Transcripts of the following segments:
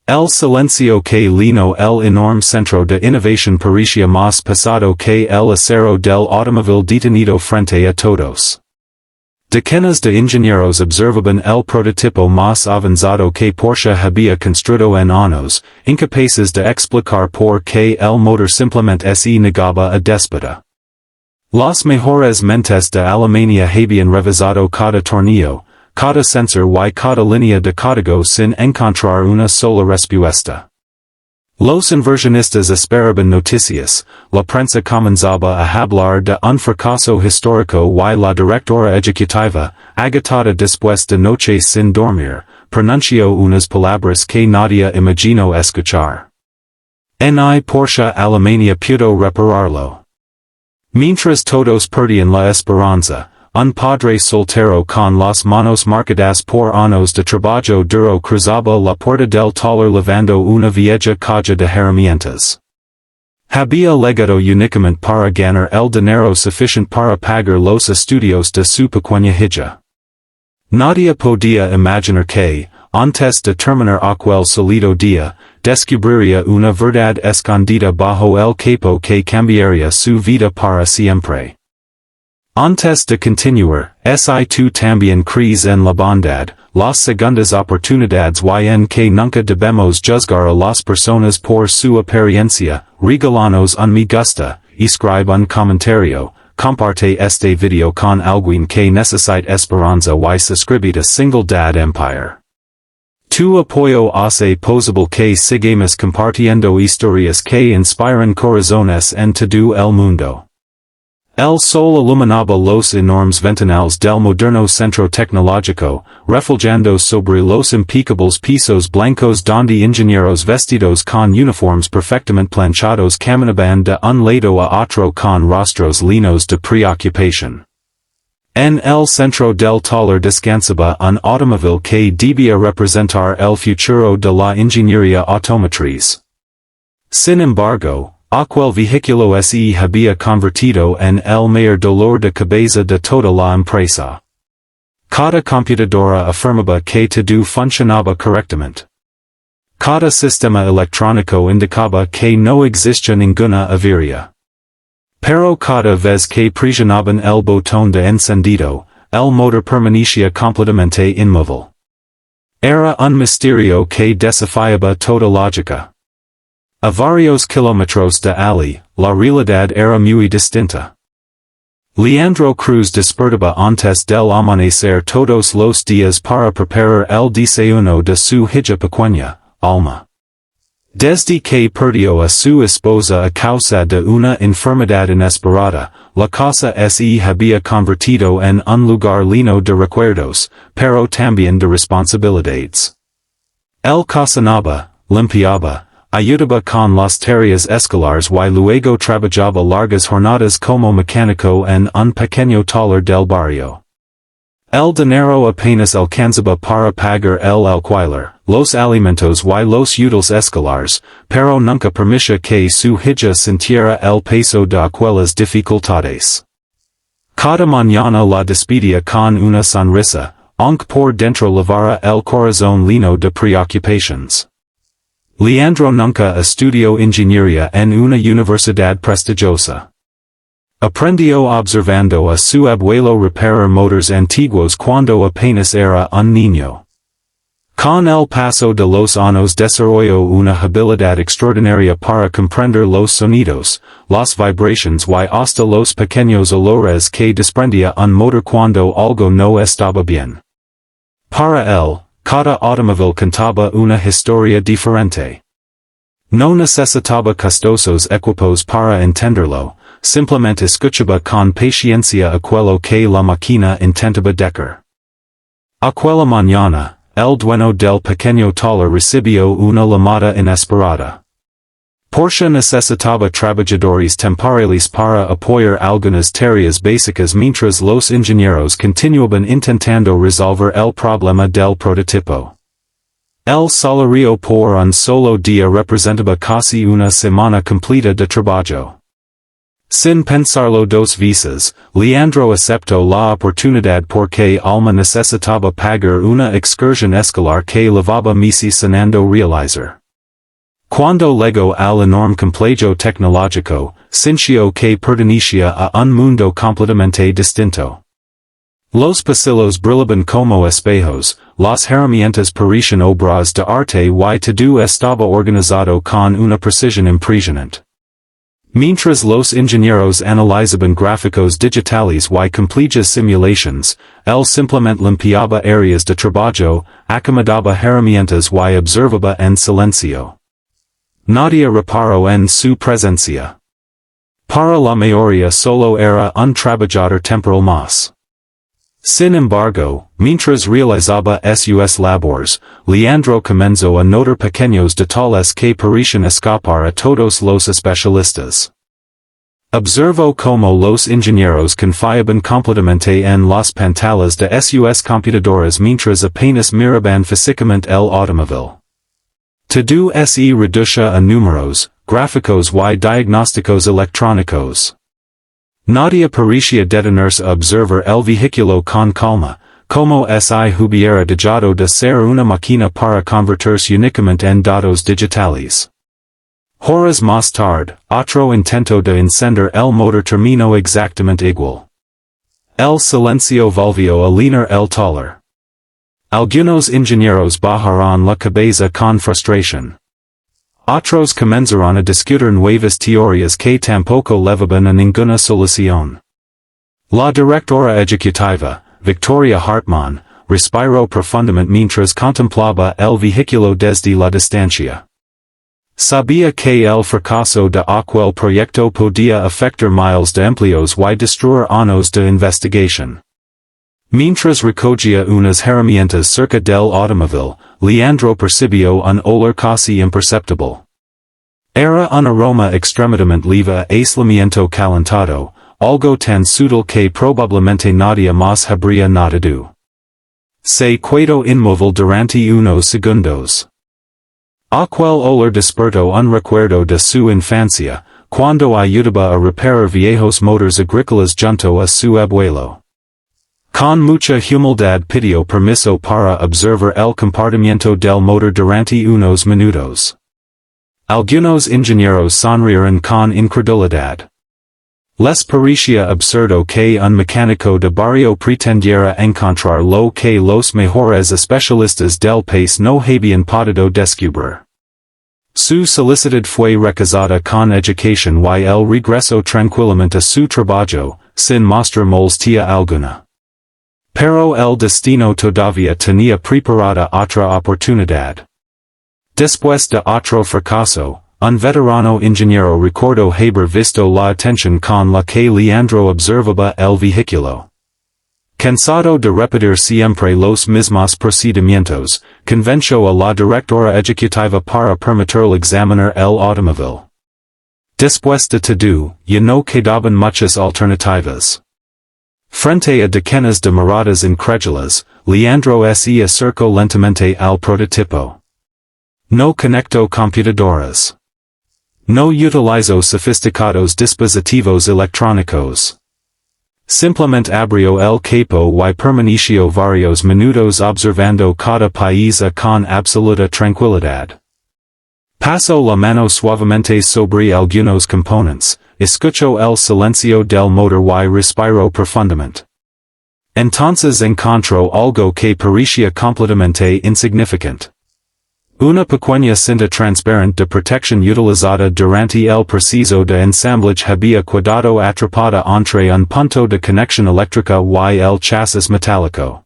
El silencio que lino el enorme centro de innovación parecía más pesado que el acero del automóvil detenido frente a todos. Decenas de ingenieros observaban el prototipo más avanzado que Porsche había construido en años, incapaces de explicar por qué el motor simplemente se negaba a despegar. Los mejores mentes de Alemania habían revisado cada tornillo, cada sensor y cada línea de código sin encontrar una sola respuesta. Los inversionistas esperaban noticias, la prensa comenzaba a hablar de un fracaso histórico y la directora ejecutiva, agotada después de noches sin dormir, pronunció unas palabras que nadie imaginó escuchar. Ni Porsche Alemania pudo repararlo. Mientras todos perdían la esperanza, un padre soltero con las manos marcadas por años de trabajo duro cruzaba la puerta del taller levando una vieja caja de herramientas. Había legado únicamente para ganar el dinero suficiente para pagar los estudios de su pequeña hija. Nadie podía imaginar que, antes de terminar aquel sólido día, descubriría una verdad escondida bajo el capó que cambiaría su vida para siempre. Antes de continuar, si tú también crees en la bondad, las segundas oportunidades y en que nunca debemos juzgar a las personas por su apariencia, regalanos un me gusta, escribe un comentario, comparte este video con alguien que necesita esperanza y suscríbete single dad empire. Tu apoyo hace posible que sigamos compartiendo historias que inspiran corazones en todo el mundo. El sol iluminaba los enormes ventanales del moderno centro tecnológico, reflejando sobre los impecables pisos blancos donde ingenieros vestidos con uniformes perfectamente planchados caminaban de un lado a otro con rostros llenos de preocupación. En el centro del taller descansaba un automóvil que debía representar el futuro de la ingeniería automotriz. Sin embargo, aquel vehículo se había convertido en el mayor dolor de cabeza de toda la empresa. Cada computadora afirmaba que todo funcionaba correctamente. Cada sistema electrónico indicaba que no existía ninguna avería. Pero cada vez que presionaban el botón de encendido, el motor permanecía completamente inmóvil. Era un misterio que desafiaba toda lógica. A varios kilómetros de allí, la realidad era muy distinta. Leandro Cruz despertaba antes del amanecer todos los días para preparar el desayuno de su hija pequeña, Alma. Desde que perdió a su esposa a causa de una enfermedad inesperada, la casa se había convertido en un lugar lleno de recuerdos, pero también de responsabilidades. Él cocinaba, limpiaba, ayudaba con las tareas escolares y luego trabajaba largas jornadas como mecánico en un pequeño taller del barrio. El dinero apenas alcanzaba para pagar el alquiler, los alimentos y los útiles escolares, pero nunca permitía que su hija sintiera el peso de aquellas dificultades. Cada mañana la despedía con una sonrisa, aunque por dentro llevara el corazón lleno de preocupaciones. Leandro nunca estudió ingeniería en una universidad prestigiosa. Aprendió observando a su abuelo reparar motores antiguos cuando apenas era un niño. Con el paso de los años desarrolló una habilidad extraordinaria para comprender los sonidos, las vibraciones y hasta los pequeños olores que desprendía un motor cuando algo no estaba bien. Para él, cada automóvil contaba una historia diferente. No necesitaba costosos equipos para entenderlo, simplemente escuchaba con paciencia aquello que la máquina intentaba decir. Aquella mañana, el dueño del pequeño taller recibió una llamada inesperada. Porsche necesitaba trabajadores temporales para apoyar algunas tareas básicas mientras los ingenieros continuaban intentando resolver el problema del prototipo. El salario por un solo día representaba casi una semana completa de trabajo. Sin pensarlo dos veces, Leandro aceptó la oportunidad porque alma necesitaba pagar una excursión escolar que levaba misi sonando realizar. Cuando llegó al enorme complejo tecnológico, sintió que pertenecía a un mundo completamente distinto. Los pasillos brillaban como espejos, las herramientas parecían obras de arte y todo estaba organizado con una precisión impresionante. Mientras los ingenieros analizaban gráficos digitales y complejas simulaciones, él simplemente limpiaba áreas de trabajo, acomodaba herramientas y observaba en silencio. Nadie reparó en su presencia. Para la mayoría solo era un trabajador temporal más. Sin embargo, mientras realizaba sus labores, Leandro comenzó a notar pequeños detalles que parecían escapar a todos los especialistas. Observó cómo los ingenieros confiaban completamente en las pantallas de sus computadoras mientras apenas miraban físicamente el automóvil. Todo se reducía a números, gráficos y diagnósticos electrónicos. Nadie parecía detenerse a observar el vehículo con calma, como si hubiera dejado de ser una máquina para convertirse únicamente en datos digitales. Horas más tarde, otro intento de encender el motor terminó exactamente igual. El silencio volvió a llenar el taller. Algunos ingenieros bajaron la cabeza con frustración. Otros comenzaron a discutir nuevas teorías que tampoco levaban a ninguna solución. La directora ejecutiva, Victoria Hartmann, respiró profundamente mientras contemplaba el vehículo desde la distancia. Sabía que el fracaso de aquel proyecto podía afectar miles de empleos y destruir años de investigación. Mientras recogía unas herramientas cerca del automóvil, Leandro percibió un olor casi imperceptible. Era un aroma extremadamente leve a aislamiento calentado, algo tan sutil que probablemente nadie más habría notado. Se quedó inmóvil durante unos segundos. Aquel olor despertó un recuerdo de su infancia, cuando ayudaba a reparar viejos motores agrícolas junto a su abuelo. Con mucha humildad pidió permiso para observar el comportamiento del motor durante unos minutos. Algunos ingenieros sonrieron con incredulidad. Les parecía absurdo que un mecánico de barrio pretendiera encontrar lo que los mejores especialistas del país no habían podido descubrir. Su solicitud fue rechazada con educación y él regresó tranquilamente a su trabajo, sin mostrar molestia alguna. Pero el destino todavía tenía preparada otra oportunidad. Después de otro fracaso, un veterano ingeniero recordó haber visto la atención con la que Leandro observaba el vehículo. Cansado de repetir siempre los mismos procedimientos, convenció a la directora ejecutiva para permitirle examinar el automóvil. Después de todo, ya no quedaban muchas alternativas. Frente a decenas de miradas incrédulas, Leandro se acercó lentamente al prototipo. No conectó computadoras. No utilizó sofisticados dispositivos electrónicos. Simplemente abrió el capó y permaneció varios minutos observando cada pieza con absoluta tranquilidad. Pasó la mano suavemente sobre algunos componentes, escuchó el silencio del motor y respiró profundamente. Entonces encontró algo que parecía completamente insignificante. Una pequeña cinta transparente de protección utilizada durante el proceso de ensamblage había quedado atrapada entre un punto de conexión eléctrica y el chasis metálico.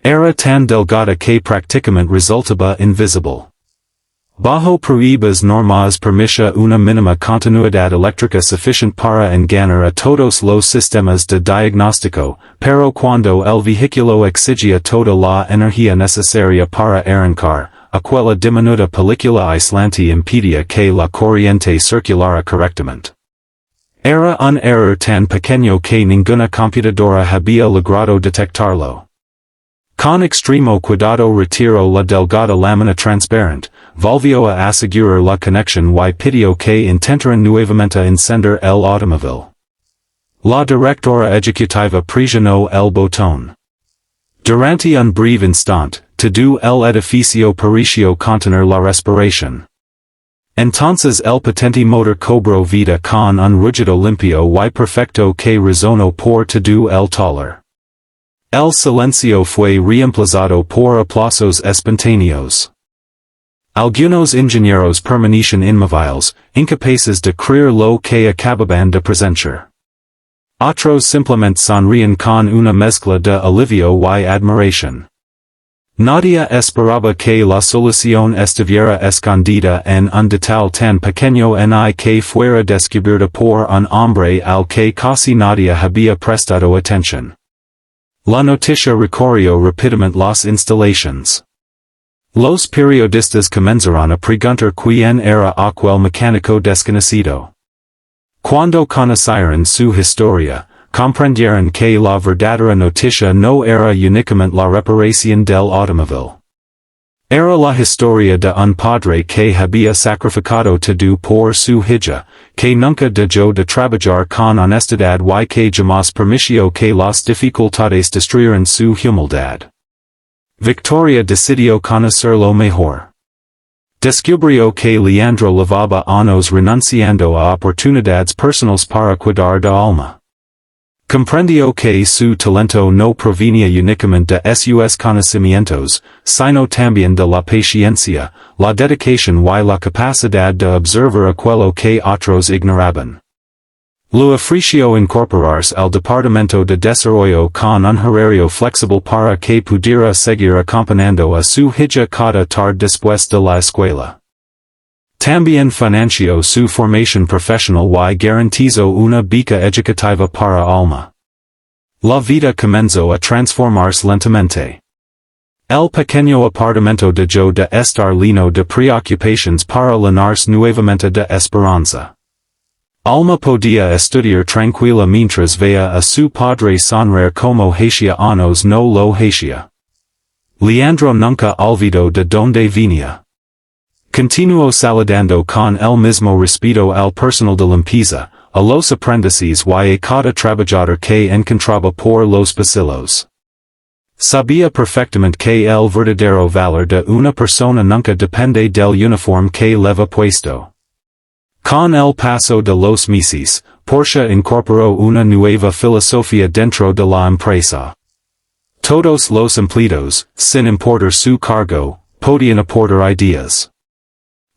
Era tan delgada que prácticamente resultaba invisible. Bajo pruebas normales permitía una mínima continuidad eléctrica suficiente para engañar a todos los sistemas de diagnóstico, pero cuando el vehículo exigía toda la energía necesaria para arrancar, aquella diminuta película aislante impedía que la corriente circulara correctamente. Era un error tan pequeño que ninguna computadora había logrado detectarlo. Con extremo cuidado retiro la delgada lámina transparente, volvió a asegurar la conexión y pidió que intentaran nuevamente encender el automóvil. La directora ejecutiva presionó el botón. Durante un breve instante, todo el edificio pareció contener la respiración. Entonces el potente motor cobró vida con un rugido limpio y perfecto que resonó por todo el taller. El silencio fue reemplazado por aplausos espontáneos. Algunos ingenieros permanecen inmóviles, incapaces de creer lo que acababan de presenciar. Otros simplemente sonríen con una mezcla de alivio y admiración. Nadie esperaba que la solución estuviera escondida en un detalle tan pequeño y que fuera descubierta por un hombre al que casi nadie había prestado atención. La noticia recorrió rápidamente las instalaciones. Los periodistas comenzaron a preguntar quién era aquel mecánico desconocido. Cuando conocieron su historia, comprendieron que la verdadera noticia no era únicamente la reparación del automóvil. Era la historia de un padre que había sacrificado todo por su hija, que nunca dejó de trabajar con honestidad y que jamás permitió que las dificultades destruyeran su humildad. Victoria decidió conocerlo mejor. Descubrió que Leandro llevaba años renunciando a oportunidades personales para cuidar de alma. Comprendió que su talento no provenía únicamente de sus conocimientos, sino también de la paciencia, la dedicación y la capacidad de observar aquello que otros ignoraban. Le ofreció incorporarse al departamento de desarrollo con un horario flexible para que pudiera seguir acompañando a su hija cada tarde después de la escuela. También financió su formación profesional y garantizó una beca educativa para alma. La vida comenzó a transformarse lentamente. El pequeño apartamento dejó de estar lleno de preocupaciones para llenarse nuevamente de esperanza. Alma podía estudiar tranquila mientras veía a su padre sonreír como hacía años no lo hacía. Leandro nunca olvidó de dónde venía. Continuó saludando con el mismo respeto al personal de limpieza, a los aprendices y a cada trabajador que encontraba por los pasillos. Sabía perfectamente que el verdadero valor de una persona nunca depende del uniforme que lleva puesto. Con el paso de los meses, Porsche incorporó una nueva filosofía dentro de la empresa. Todos los empleados, sin importar su cargo, podían aportar ideas.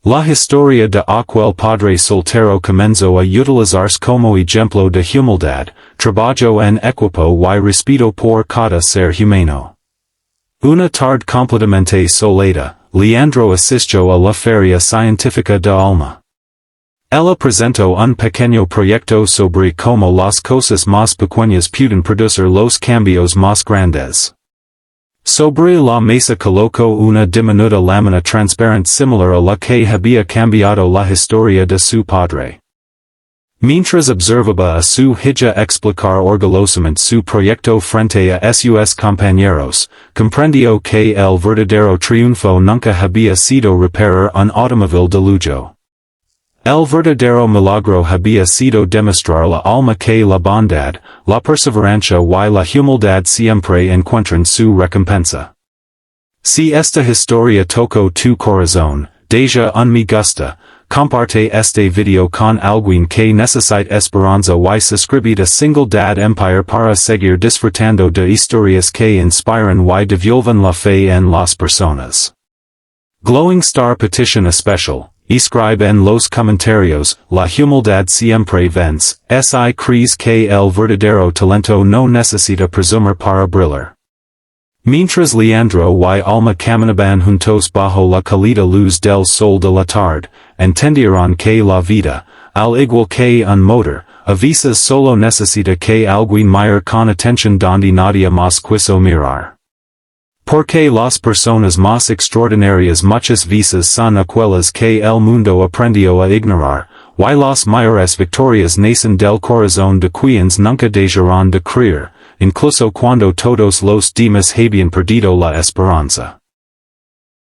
La historia de aquel Padre Soltero comenzó a utilizarse como ejemplo de humildad, trabajo en equipo y respeto por cada ser humano. Una tarde completamente soleada, Leandro asistió a la Feria Científica de Alma. Ella presentó un pequeño proyecto sobre cómo las cosas más pequeñas pueden producir los cambios más grandes. Sobre la mesa colocó una diminuta lámina transparente similar a la que había cambiado la historia de su padre. Mientras observaba a su hija explicar orgullosamente su proyecto frente a sus compañeros, comprendió que el verdadero triunfo nunca había sido reparar un automóvil de lujo. El verdadero milagro había sido demostrar la alma que la bondad, la perseverancia y la humildad siempre encuentran su recompensa. Si esta historia tocó tu corazón, deja un me gusta, comparte este video con alguien que necesita esperanza y suscríbete a Single Dad Empire para seguir disfrutando de historias que inspiran y devuelven la fe en las personas. Glowing Star Petition Especial. Escribe en los comentarios, la humildad siempre vence, si crees que el verdadero talento no necesita presumir para brillar. Mientras Leandro y Alma caminaban juntos bajo la cálida luz del sol de la tarde, entendieron que la vida, al igual que un motor, a veces solo necesita que alguien mire con atención donde nadie más quiso mirar. Porque las personas más extraordinarias muchas veces son aquellas que el mundo aprendió a ignorar, y las mayores victorias nacen del corazón de quienes nunca dejaron de creer, incluso cuando todos los demás habían perdido la esperanza.